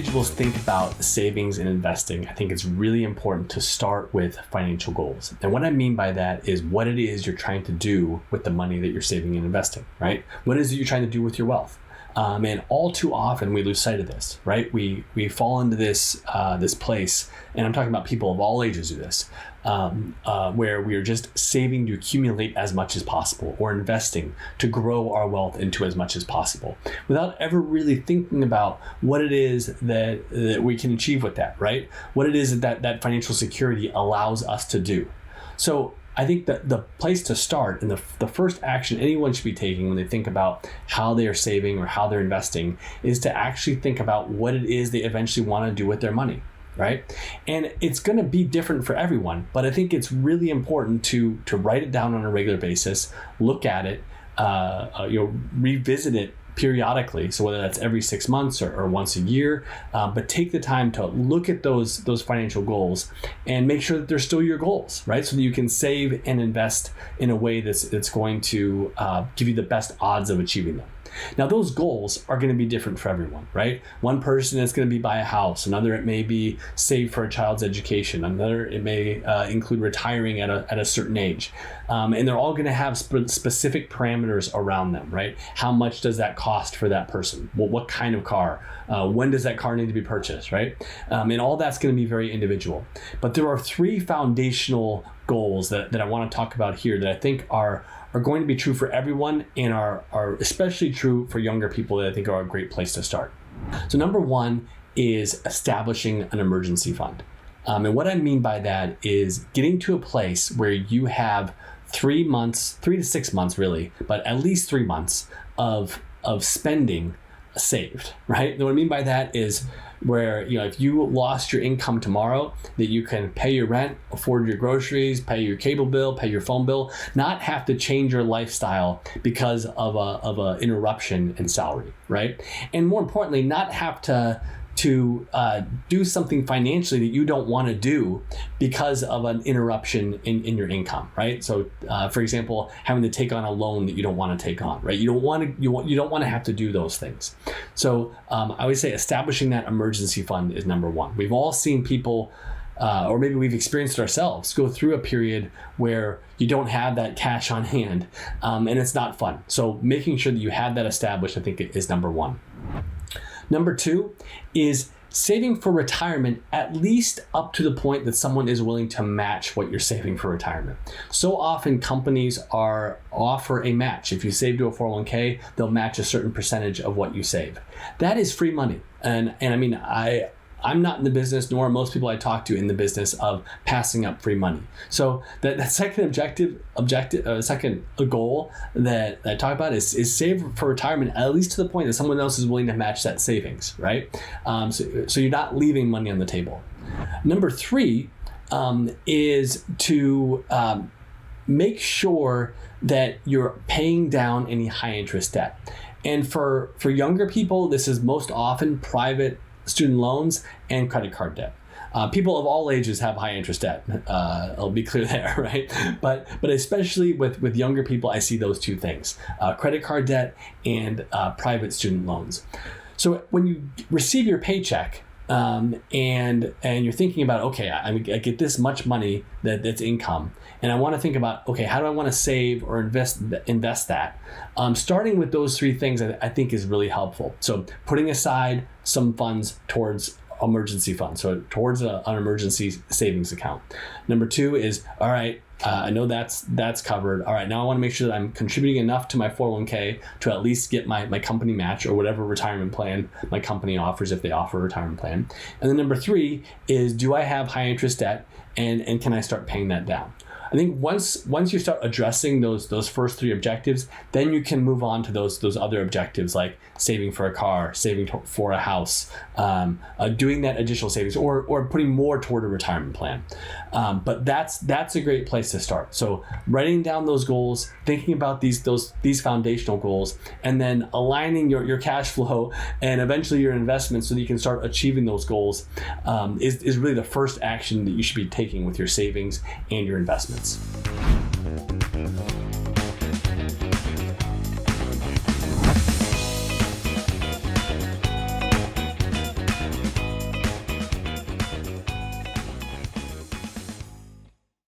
individuals think about savings and investing, I think it's really important to start with financial goals. And what I mean by that is what it is you're trying to do with the money that you're saving and investing, right? What is it you're trying to do with your wealth? And all too often we lose sight of this, right? We fall into this place, and I'm talking about people of all ages do this, where we are just saving to accumulate as much as possible, or investing to grow our wealth into as much as possible, without ever really thinking about what it is that we can achieve with that, right? What it is that financial security allows us to do. So I think that the place to start and the first action anyone should be taking when they think about how they are saving or how they're investing is to actually think about what it is they eventually want to do with their money, right? And it's going to be different for everyone, but I think it's really important to write it down on a regular basis, look at it, revisit it periodically, so whether that's every 6 months or once a year, but take the time to look at those financial goals and make sure that they're still your goals, right? So that you can save and invest in a way that's going to give you the best odds of achieving them. Now, those goals are going to be different for everyone, right? One person is going to be buy a house. Another, it may be save for a child's education. Another, it may include retiring at a certain age. And they're all going to have specific parameters around them, right? How much does that cost for that person? Well, what kind of car? When does that car need to be purchased, right? And all that's going to be very individual. But there are 3 foundational goals that I want to talk about here that I think are going to be true for everyone and are especially true for younger people that I think are a great place to start. So number 1 is establishing an emergency fund. And what I mean by that is getting to a place where you have 3 to 6 months really, but at least 3 months of spending saved, right? And what I mean by that is where, if you lost your income tomorrow, that you can pay your rent, afford your groceries, pay your cable bill, pay your phone bill, not have to change your lifestyle because of a interruption in salary, right? And more importantly, not have to do something financially that you don't want to do because of an interruption in your income, right? So, for example, having to take on a loan that you don't want to take on, right? You don't want to have to do those things. So, I would say establishing that emergency fund is number 1. We've all seen people, or maybe we've experienced it ourselves, go through a period where you don't have that cash on hand, and it's not fun. So, making sure that you have that established, I think, is number 1. Number 2 is saving for retirement, at least up to the point that someone is willing to match what you're saving for retirement. So often companies offer a match. If you save to a 401k, they'll match a certain percentage of what you save. That is free money. And I mean, I'm not in the business, nor are most people I talk to in the business of passing up free money. So that second second goal that I talk about is save for retirement, at least to the point that someone else is willing to match that savings, right? So you're not leaving money on the table. Number 3 is to make sure that you're paying down any high interest debt. And for younger people, this is most often private student loans and credit card debt. People of all ages have high interest debt. I'll be clear there, right? But especially with younger people, I see those 2 things: credit card debt and private student loans. So when you receive your paycheck, and you're thinking about, okay, I get this much money that's income, and I want to think about, okay, how do I want to save or invest that? Starting with those 3 things, I think is really helpful. So putting aside some funds towards emergency fund, so towards an emergency savings account. Number 2 is, all right, I know that's covered. All right, now I want to make sure that I'm contributing enough to my 401k to at least get my company match or whatever retirement plan my company offers, if they offer a retirement plan. And then number 3 is, do I have high interest debt, and can I start paying that down? I think once you start addressing those first 3 objectives, then you can move on to those other objectives, like saving for a car, saving for a house, doing that additional savings, or putting more toward a retirement plan. But that's a great place to start. So writing down those goals, thinking about these foundational goals, and then aligning your cash flow and eventually your investments so that you can start achieving those goals is really the first action that you should be taking with your savings and your investments.